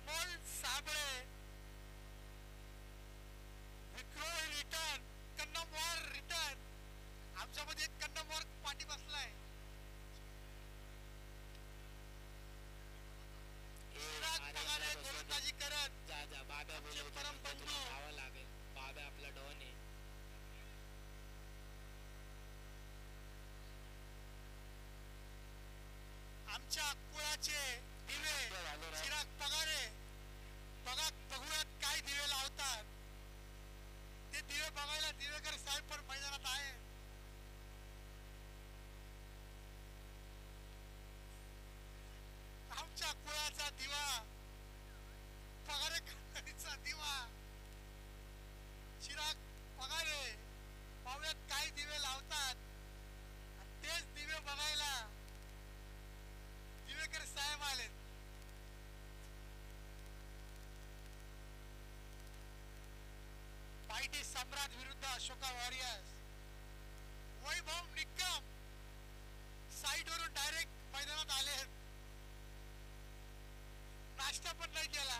Amol Sable, Vikhroli return, Kannamwar return. आमच्यामध्ये एक कन्नमवार पाठी बसलाय. चिराग पगारे गोलंदाजी करत. बाब्या बोलवतो, परम बंधू धावा लागेल. बाब्या आपला डॉन आहे. आमच्या कुळाचे दिवे चिराग पगारे. बघूयात काय दिवे लावतात. ते दिवे बघायला दिवेकर साहेब पण मैदानात आहे. आमच्या कुळाचा दिवा, पगारे खानदानीचा दिवा चिराग पगारे. पाहुयात काय दिवे लावतात. तेच दिवे बघायला दिवेकर साहेब आलेत. पायटी सम्राट विरुद्ध अशोका वॉरियर्स. वैभव निकम साईट वरून डायरेक्ट मैदानात आले. नाश्ता पण नाही केला.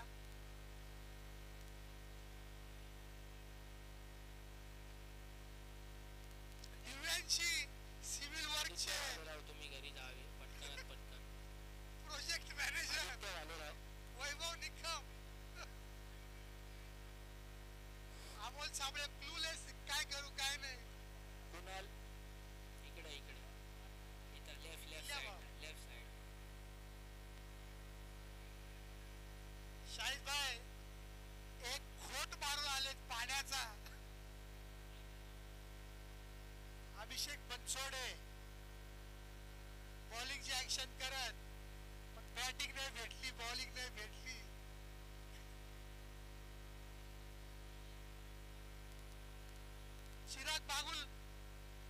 दिव्यांशी सिव्हिल वर्कचे तुम्ही घरी जावे पटकन. प्रोजेक्ट मॅनेजर वैभव निकम. अमोल साबळे क्लूलेस, काय करू काय नाही. कुणाल इकडे इथं लेफ्ट साइड. शाहिद भाई एक खोट मारून आले पाण्याचा. अभिषेक बनसोडे बॉलिंगची ऍक्शन करत, पण बॅटिंग नाही भेटली, बॉलिंग नाही भेटली. Chirag Bagul,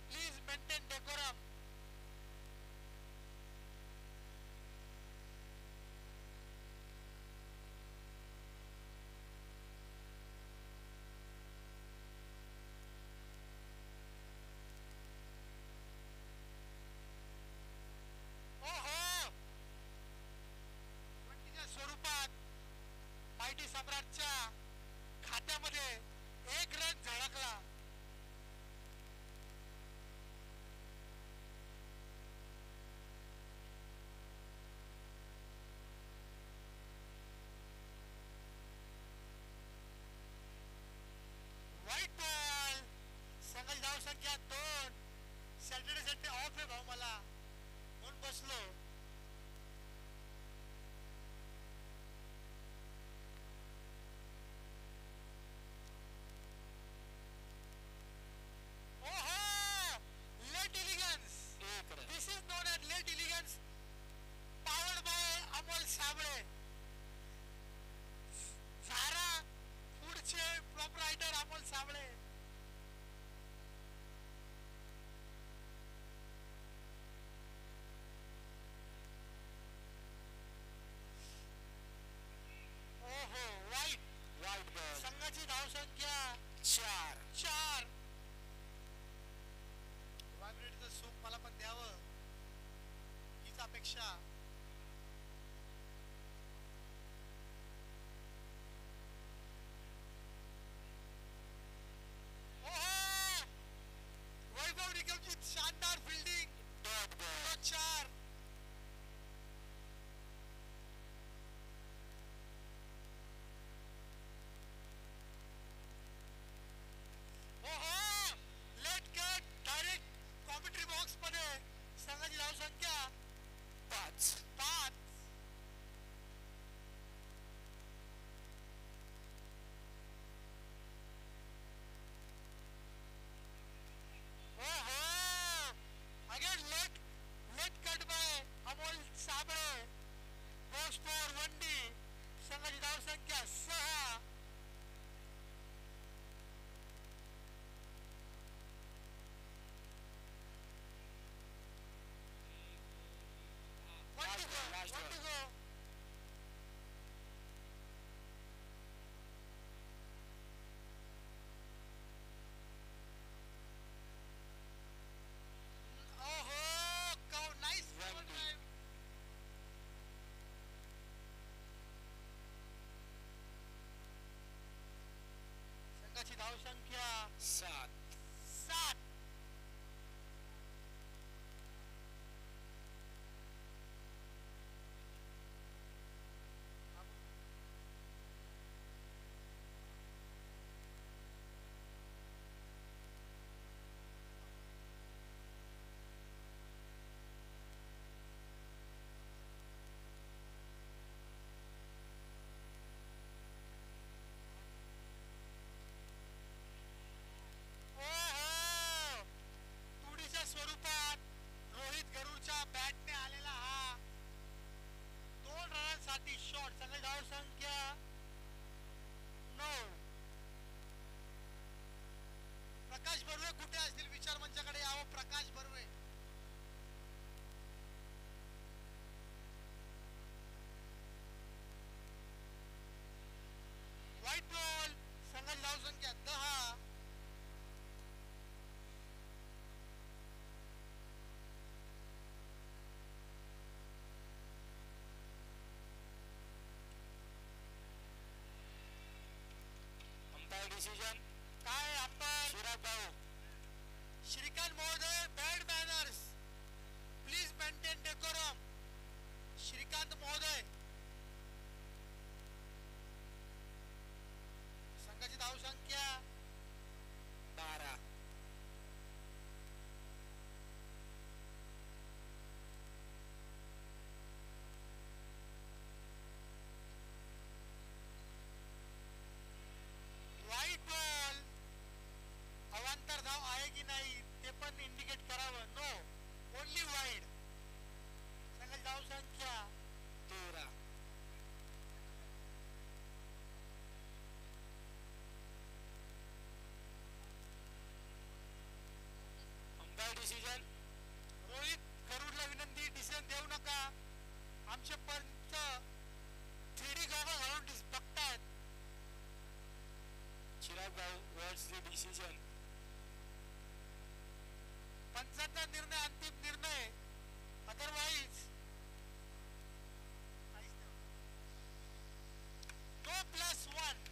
please maintain decorum. स्वरूपात माहिती सम्राटच्या खात्यामध्ये एक रन झळकला. White ball. संघाची धाव संख्या 2. सॅटर्डे संडे ऑफ आहे भाऊ मला, म्हणून बसलो. This is known as late elegance, powered by Amol Sable. सारा पुढचे प्रोप्रायटर अमोल साबळे. ओहो, वाईट बॉल. संघाची धावसंख्या 4. वायब्रेटचं सूप मला पण द्यावं हीच अपेक्षा. वैभव निकमची शानदार fielding. 4. Late cut direct commentary box मध्ये. संघाची धाव संख्या 5. अगेन लेट कट भाऊ श्रीकांत महोदय bad manners please maintain decorum. Shrikant महोदय. संघाची धावसंख्या 12. White ball. अवांतर धाव आहे की नाही ते पण इंडिकेट करावं. No, only wide. संघाची धावसंख्या 13. Umpire decision. रोहित गरुडला विनंती, डिसिजन देऊ नका. आमचे पंच 3D गॉगल घालून बघतायत. चिराग भाऊ व्हॉट्स द डिसिजन. पंचांचा निर्णय अंतिम निर्णय. Otherwise no +1.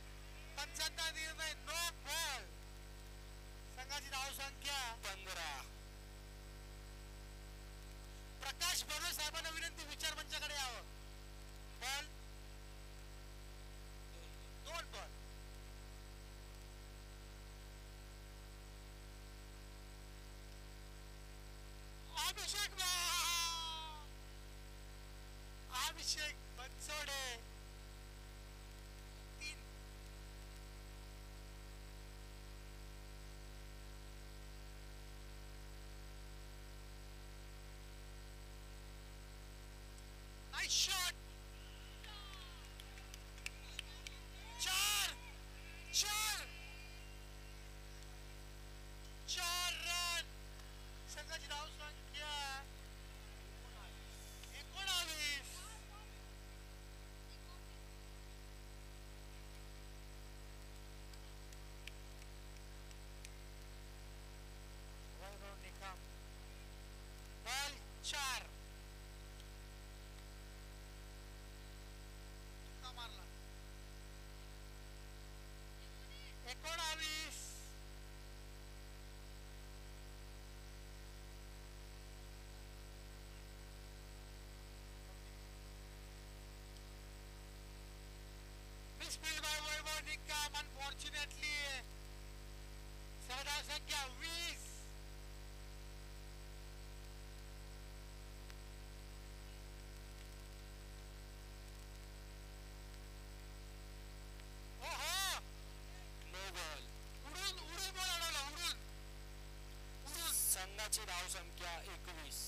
पंचांचा निर्णय नो बॉल. संघाची धावसंख्या 15. प्रकाश बर्वे साहेबांना विनंती, विचार मंचाकडे यावं. Ball 2 ball. Abhishek Bansode 3. Nice shot. 4 run. संघाची धावसंख्या 19. बॉल 4. मारला 19. Misfield by Vaibhav Nikam. Unfortunately सर्वाधिक संख्या 20. No ball. उडून बॉल अडवला. उडून संघाची धावसंख्या 21.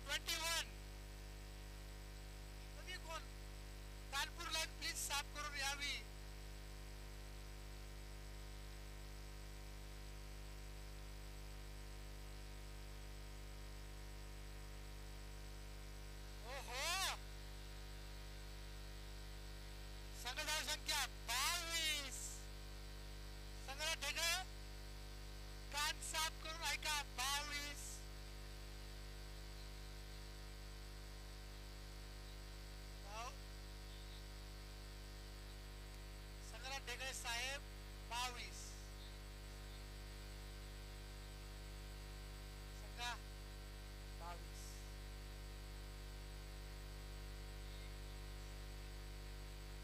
21. कधी कोण कानपूर लाईन प्लीज साफ करून यावी. संघ धावसंख्या 22. संघाला ढेकळ. कान साफ करून ऐका. 22. संघाला ढेकळे साहेब 22. संघा 22.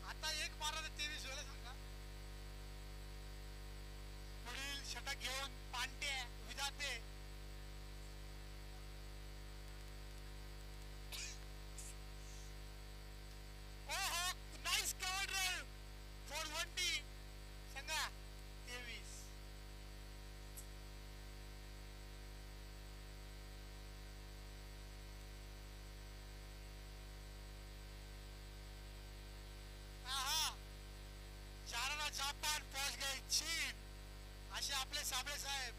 आता एक मारा 23 वेळा. सांगा पुढील षटक घेऊन Pandya Vidhate. Nice cover drive four 1D. सांगा 23. चाराला जापान पहुंच गए चीन. असे आपले साबळे साहेब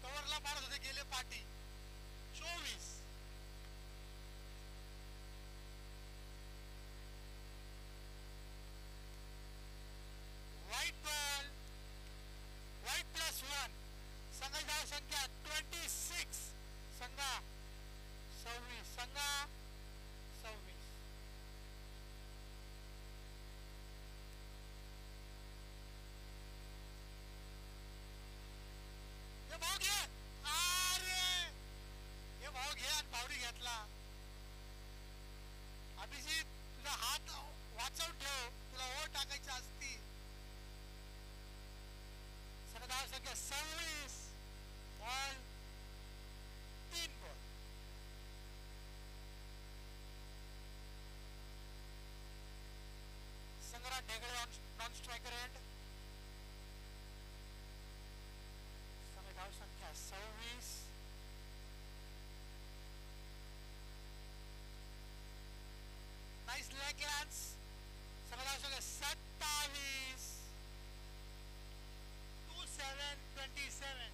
कव्हरला मारत होते गेले पाठी. 24. White ball. व्हाईट +1. संघाची धावसंख्या 26. संघा 26. संघा 26. नॉन स्ट्रायकर एंड समय धाव संख्या 26. Nice leg glance. समय धाव संख्या 27. 2727.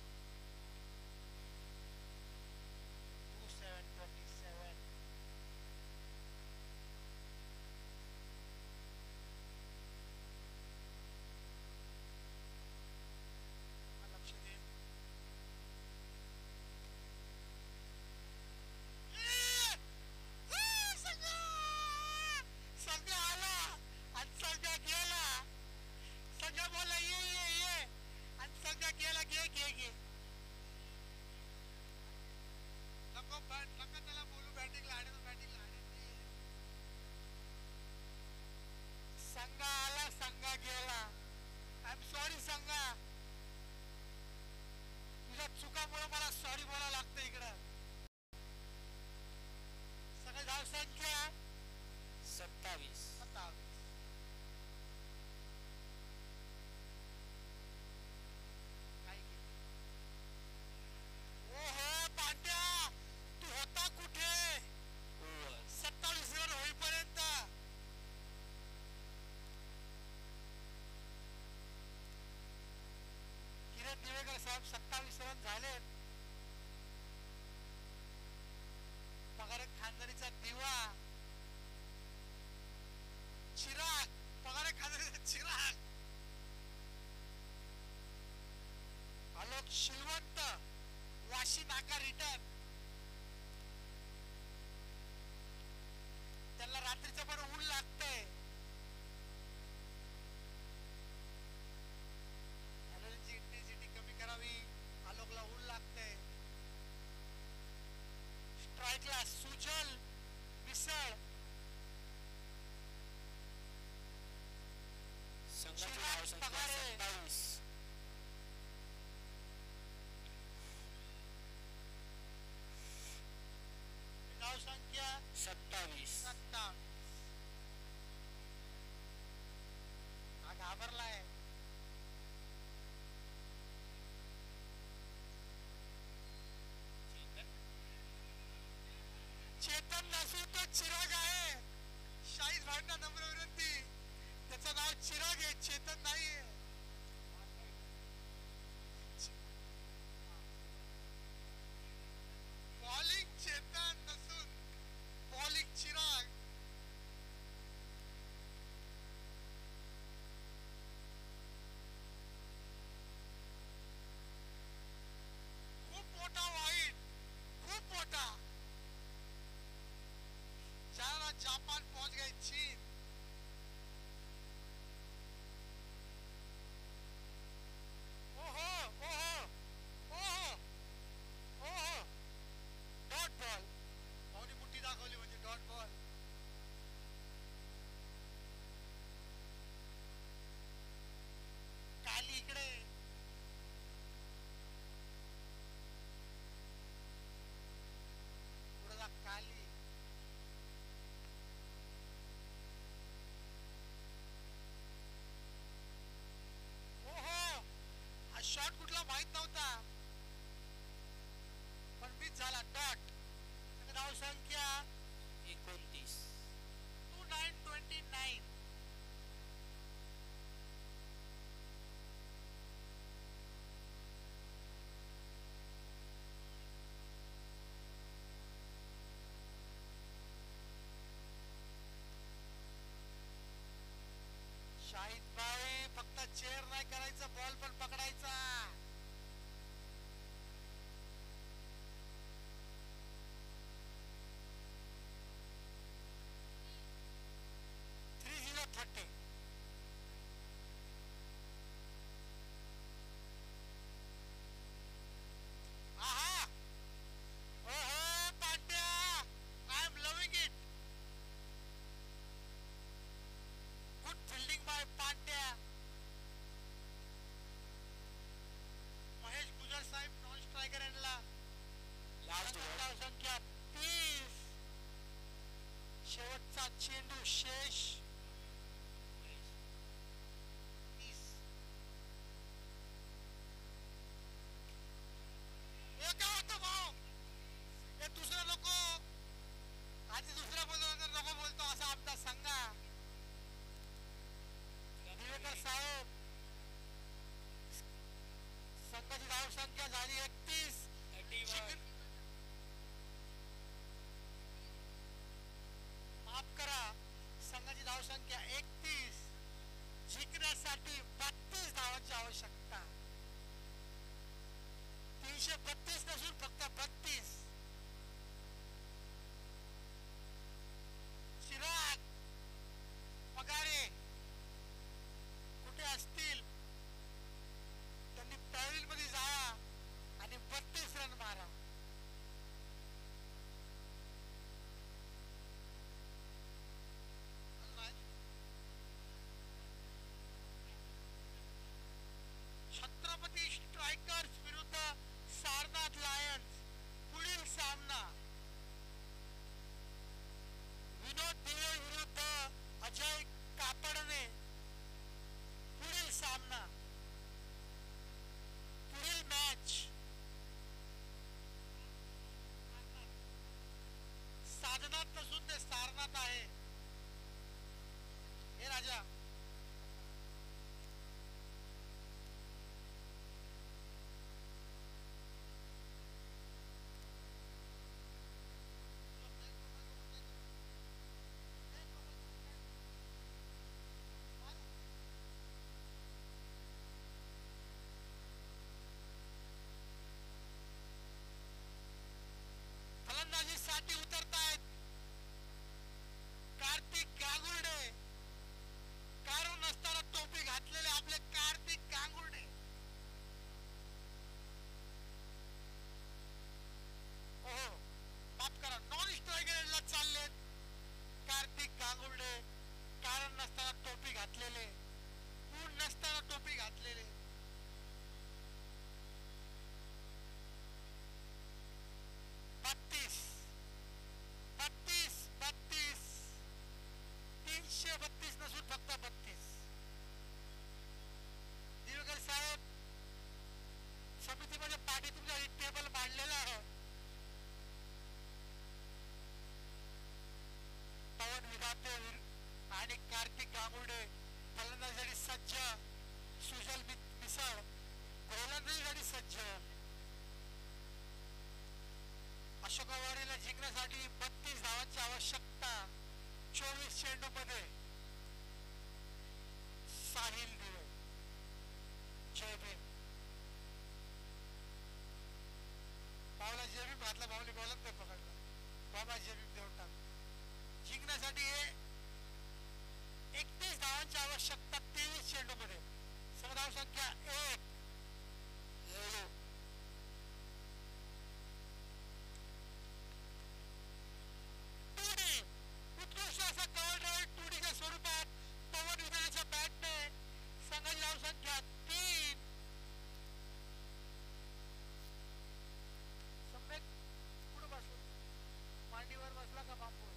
2727. लक्ष दे. संघ आला आणि संघ गेला. संघ बोलला ये आणि संघ गेला. घे नका त्याला बोलू. बॅटिंग लाडे संघ आला संघ गेला. आय एम सॉरी संघा. तुझ्या चुकामुळे मला सॉरी बोलायला लागतं इकडं. सगळं धाव संख्या 27. 27. काय केलं? ओहो पांड्या, तू होता कुठे ओव्हर. 27 रन होईपर्यंत? किरण दिवेकर साहेब 27 रन झालेत. पगार खानदानीचा दिवा चिराग. पगार खानदानीचा चिराग आलोक शिलवंत. वाशी नाका रिटर्न. त्याला रात्रीचं पण ऊन लागतंय. ॲलर्जीची इंटेन्सिटी कमी करावी. आलोकला ऊन लागतंय. स्ट्राईकला सुजल मिसळ. संघाची धाव संख्या पगारे. 27. धाव संख्या 27. 27. हा घाबरलाय. चेतन नसून तो चिराग आहे. शाहीद भाईंना नम्र विनंती. त्याचं नाव चिराग आहे, चेतन नाहीये. बॉलिंग चेतन नसून बॉलिंग चिराग. खूप मोठा वाईट, खूप मोठा. चायना जापान पहुंच गए चीन. ओहो ओहो ओहो ओहो. Dot ball. पावनी मुठी दाखवली म्हणजे डॉट बॉल. काली इकडे. पुढे जा काली. शॉट कुठला माहित नव्हता पण मिस झाला. डॉट. धाव संख्या 29. 2929. शाहिद भाई फक्त चेअर नाही करायचं, बॉल पण पकडायचा. धावसंख्या झाली 31. 31. माफ करा, संघाची धावसंख्या 31. जिंकण्यासाठी 32 धावांची आवश्यकता. 332 नसून फक्त 32. चिराग पगारे कुठे असतील त्यांनी पॅव्हलियन मध्ये जावा आणि 32 रन मारा. छत्रपती स्ट्रायकर्स विरुद्ध सारनाथ लायन्स. पुढील सामना विनोद दिवे विरुद्ध अजय कापडणे. पुढील सामना, पुढील मॅच साधनात नसून ते सारनाथ आहे. हे राजा फलंदाजीसाठी उतरतायत कार्तिक गांगुर्डे. कारण नसताना टोपी घातलेले आपले कार्तिक गांगुर्डे. ओहो, माफ करा, नॉन स्ट्रायकरला चाललेत कार्तिक गांगुर्डे. कारण नसताना टोपी घातलेले, ऊन नसताना टोपी घातलेले. बत्तीस 332 नसून फक्त 32. दिवेकर साहेब, समितीमध्ये पाठी तुमच्या टेबल मांडलेला आहे. पवन विधाते आणि कार्तिक गांगुर्डे फलंदाजीसाठी सज्ज. सुजल मिसळ गोलंदाजीसाठी सज्ज. अशोकवाडीला जिंकण्यासाठी 32 धावांची आवश्यकता. 24 चेंडूमध्ये. साहिल दिवे, जय भीम. पावला जय भीम घातला, बावली बॉलच ते पकडला. बाबा जय भीम देऊन टाक. जिंकण्यासाठी 31 धावांची आवश्यकता 23 चेंडूमध्ये. समधाव संख्या 1. उत्कृष्ट असा कव्हर ड्राईव्ह 2Dच्या स्वरूपात पवन विधानाच्या बॅटने. संघाची धावसंख्या 3. सम्यक पुढे बसलो, मांडीवर बसला का बांबू?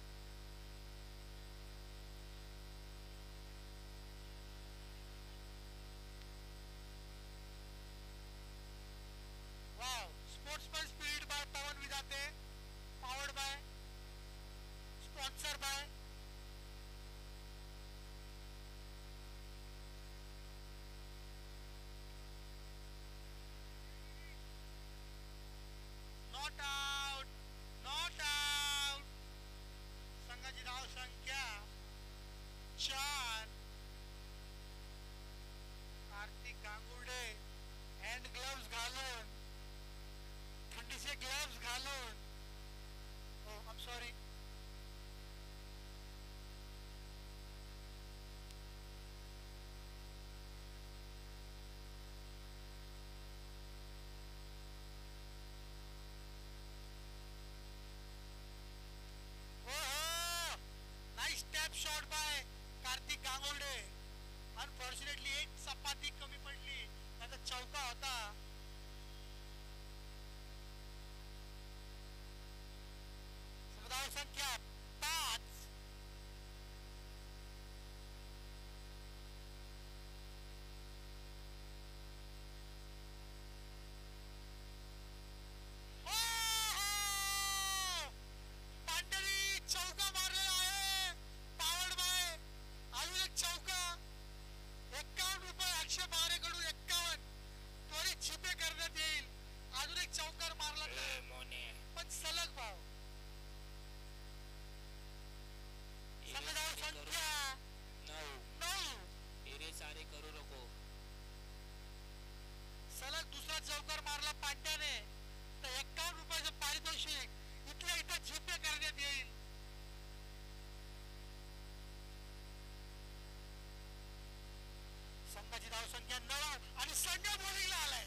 धावसंख्या 9 आणि संघ बॉलिंगला आलाय.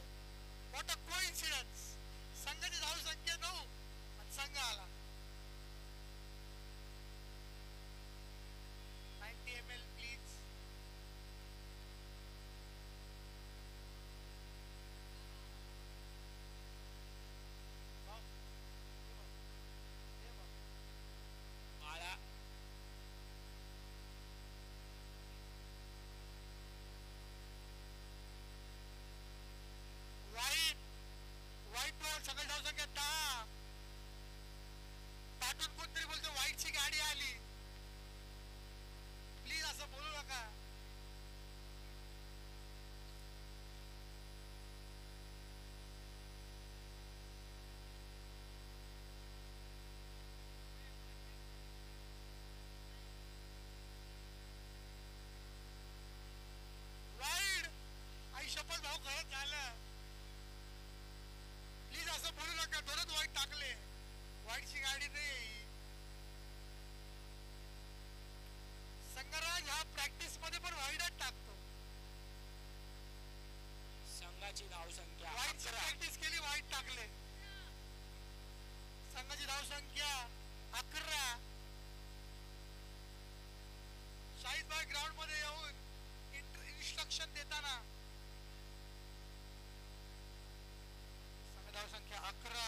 What a coincidence. संघाची धावसंख्या 9 आणि संघ आला. 90 ml प्लीज. बाळा वाईट वाईट बॉल. सगळी धावसंख्या 10. पाठून कोणतरी बोलतो वाईटची गाडी आली. प्लीज असं बोलू नका. वाईट. आई शपथ भाऊ खरंच झालं. प्लीज असं बोलू नका. दोनच वाईट टाकले. वाईटची गाडी नाही. संगराज हा प्रॅक्टिस मध्ये पण वाईटच टाकतो. संघाची धावसंख्या वाईटची 11. प्रॅक्टिस केली, वाईट टाकले. संघाची धावसंख्या 11. शाहीदबाई ग्राउंड मध्ये येऊन इन्स्ट्रक्शन देताना संघ धावसंख्या 11.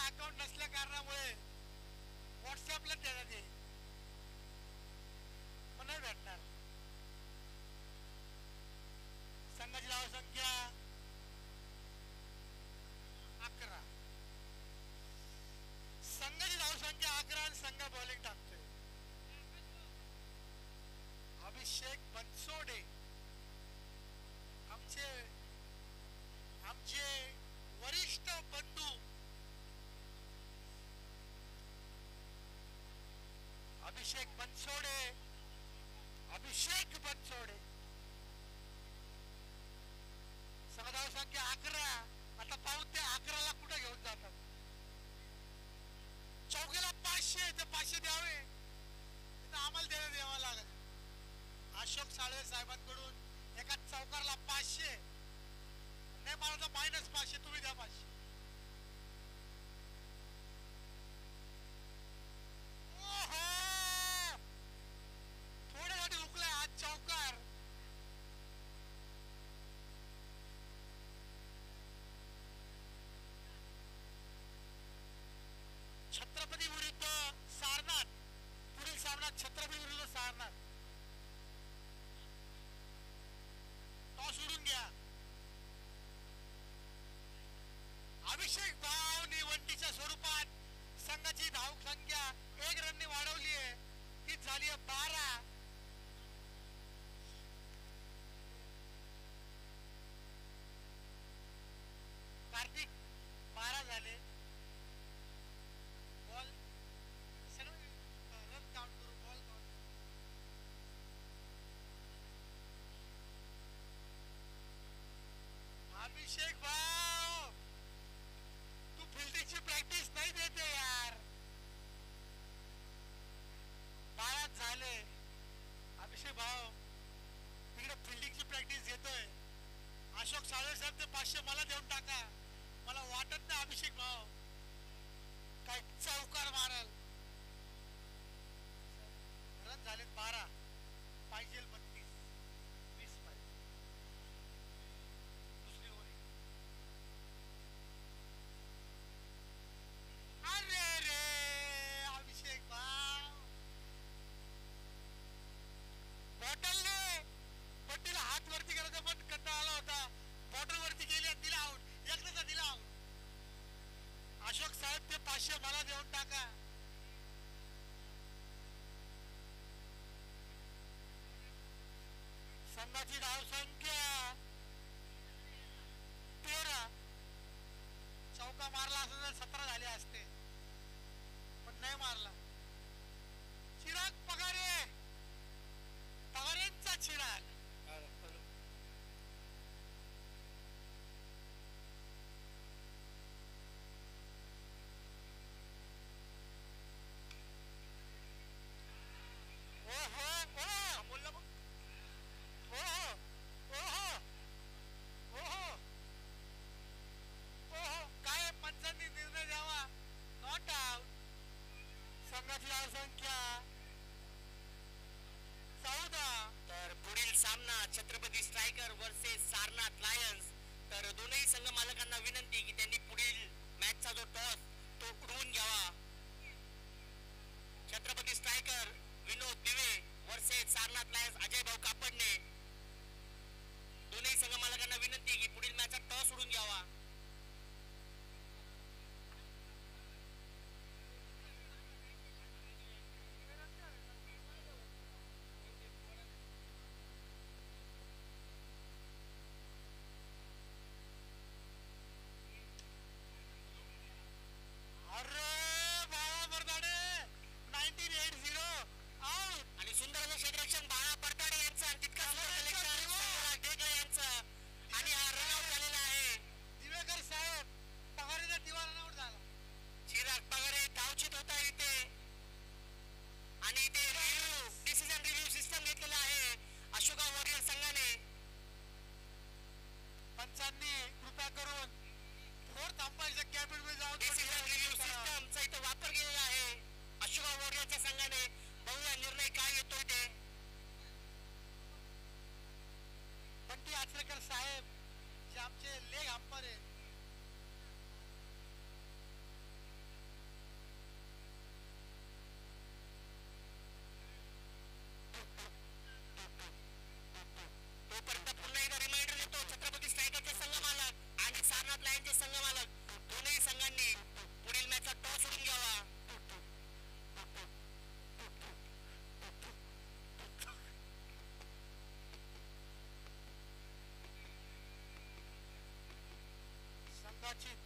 अकाउंट नसल्या कारणामुळे व्हॉट्सअपला देण्यात येईल. पण नाही भेटणार. संघाची धावसंख्या 11. संघाची धावसंख्या 11 आणि संघ बॉलिंग टाकतोय. अभिषेक बनसोडे आमचे वरिष्ठ बंधू अभिषेक बनसोडे. संघ धावसंख्या 11. आता पाहून ते 11ला कुठे घेऊन जातात. चौकीला 500 ते 500 द्यावे. तिथं आम्हाला द्यावं लागेल. अशोक साळवे साहेबांकडून एका चौकारला 500. नाही मला तर -500. तुम्ही द्या 500. थोड्यासाठी हुकलाय आज चौकार. छत्रपती विरुद्ध सारनाथ. पुढील सामना छत्रपती विरुद्ध सारनाथ. टॉस उडून घ्या. अभिषेक भाव निवंटीच्या स्वरूपात संघाची धावसंख्या 1 रनने वाढवली आहे. ती झाली आहे 12. कार्तिक 12 झाले. बॉल रन काउंट करू. Ball count. अभिषेक भाव तू फिल्डिंगची प्रॅक्टिस नाही देते यार. 12 झाले. अभिषेक भाव तिकडे फिल्डिंगची प्रॅक्टिस घेतोय. अशोक साळवे साहेब ते 500 मला देऊन टाका. मला वाटत नाही अभिषेक भाव काय चौकार मारल. रन झालेत 12. पाहिजे 32. 20 पाहिजे. दुसरी ओव्हर. अरे रे अभिषेक भाव बॉटलने पट्टीला हात वरती करायचा पण कंटाळा आला होता. बॉटल वरती गेली आणि दिला आउट. एकदाचा दिला आउट. अशोक साहेब ते 500 मला देऊन टाका. संघाची धावसंख्या 13. चौका मारला असता तर 17 झाले असते, पण नाही मारला. चिराग पगारे, पगारेंचा Chirag. Chhatrapati striker versus Sarnath lions. तर दोनही संघ मालकांना विनंती की त्यांनी पुढील मॅचचा जो टॉस तो उडवून घ्यावा. छत्रपती स्ट्रायकर विनोद दिवे वर्सेस सारनाथ लायन्स अजय भाऊ कापडणे. दोनही संघ मालकांना विनंती की पुढील मॅचचा टॉस उडवून घ्यावा.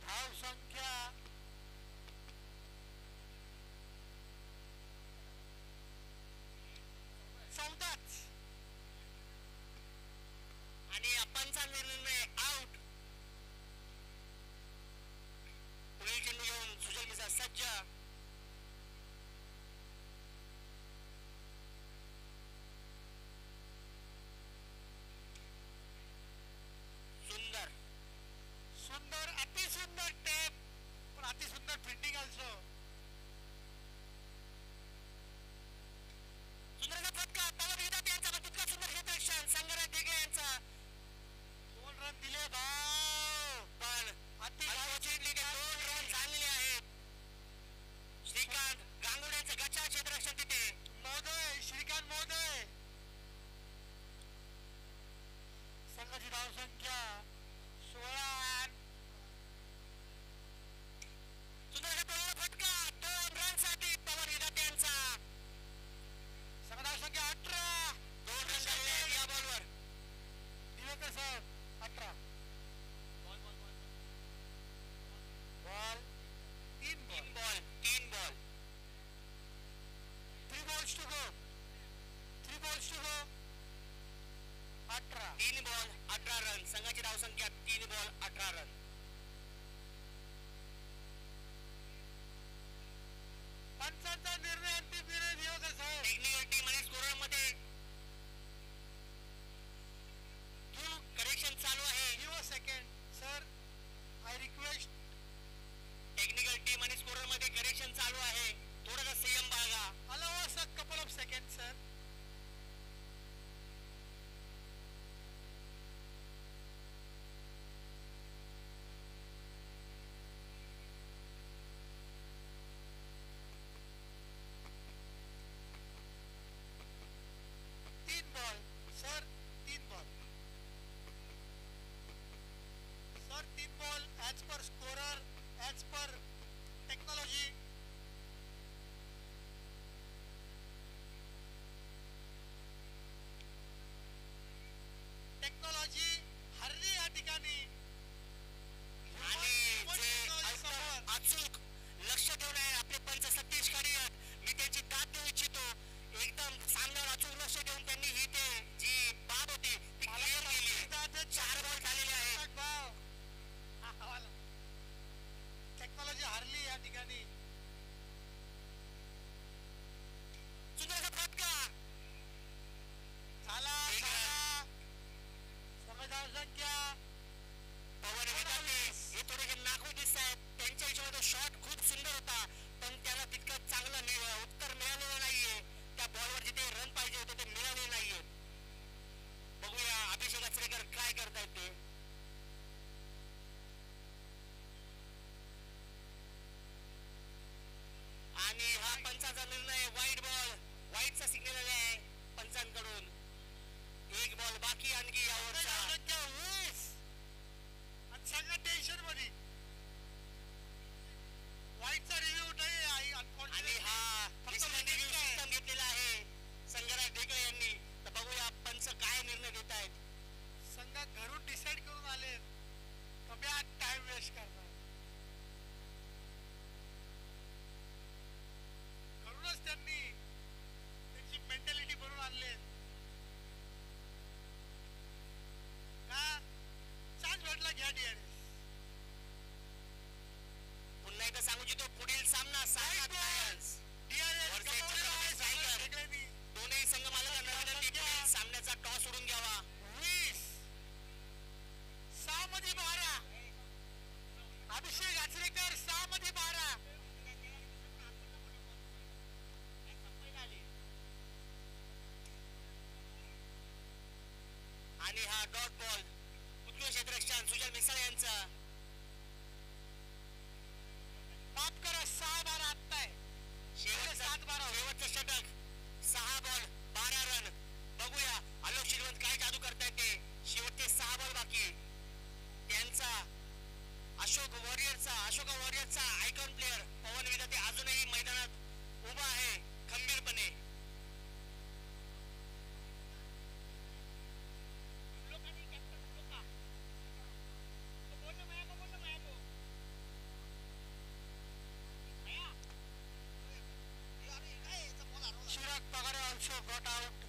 धाव संख्या 14. आणि आपणचा निर्णय आउट. पुढील चेंडू घेऊन सुजल मिसा सज्ज. सुंदर सुंदर अति सुंदर टेप, पण अति सुंदर फिल्डिंग ऑल्सो. सुंदरचा फटका पवन विधाते यांचा तितका सुंदर क्षेत्ररक्षण संगराज दिघे यांचा. 2 रन दिले भाव, पण अल्पोचितली 2 रन चांगले आहेत. श्रीकांत गांगुड्यांचं गच्चा क्षेत्ररक्षण तिथे. महोदय, श्रीकांत महोदय. संघाची धाव संख्या 16. सुंदरचा पहिला फटका 2 रन साठी पवन विधाते यांचा. संघ धाव संख्या 18. 2 रन झाले आहेत या बॉलवर. दिवेकर साहेब 18. Ball 3 ball. 3 ball 3 balls to go. 3 balls to go. 18. 3 ball 18 run. संघाची धावसंख्या 3 बॉल 18 रन. पंचांचा निर्णय, अंतिम निर्णय दिवेकर साहेब. टेक्निकल टीम आणि स्कोरर मध्ये करेक्शन चालू आहे. Give a second, sir. I request. Technical team आणि स्कोरर मध्ये करेक्शन चालू आहे. थोडासा संयम बाळगा. Allow us a couple of seconds, sir. सामन्यावर अचूक लक्ष देऊन त्यांनी ही ते जी बाब होती ती क्लिअर केली. 4 बॉल झालेले आहेत. टेक्नॉलॉजी हारली या ठिकाणी. सुंदर फटका झाला संख्या पवन विधाते हे थोडेसे नाखून दिसत आहेत. त्यांच्या हिशोबाने शॉट खूप सुंदर होता पण त्याला तितकं चांगलं उत्तर मिळालेलं नाहीये. त्या बॉलवर जिथे रन पाहिजे होते ते मिळाले नाहीये. बघूया अभिषेक आचरेकर काय करतायत ते. आणि हा पंचाचा निर्णय वाईट बॉल वाईटचा सिग्नल आहे पंचांकडून. 1 बॉल बाकी आणखी यावरचा. सगळं टेन्शन मध्ये वाईटचा रिव्ह्यू नाही. आणि हा रिव्ह्यू सिस्टम घेतलेला आहे संगराज ढेकळे यांनी. तर बघूया पंच काय निर्णय देत आहेत. संघ घरून डिसाइड करून आले कमी टाइम वेस्ट करणार. घरूनच त्यांनी त्यांची मेंटॅलिटी बनवून आणले का चान्स भेटला घ्या DRS. पुन्हा एकदा सांगू इच्छितो पुढील सामना सारनाथ लायन्स दोनही संघ मालकांना विनंती पुढील सामन्याचा टॉस उडून घ्यावा. 6 मध्ये 12 अभिषेक आचरेकर 6 मध्ये 12. आणि हा डॉट बॉल उत्कृष्ट क्षेत्ररक्षण सुजल मिसाळ यांचा. माफ करा 6-12 आत्ता आहे. शेवटचं षटक 6 बॉल 12 रन. बघूया आलोक श्रीवंत काय जादू करतायत ते. शेवटचे 6 बॉल बाकी. त्यांचा अशोका वॉरियरचा आयकॉन प्लेअर पवन विधाते अजूनही मैदानात उभा आहे खंबीरपणे. Chirag Pagare also got out.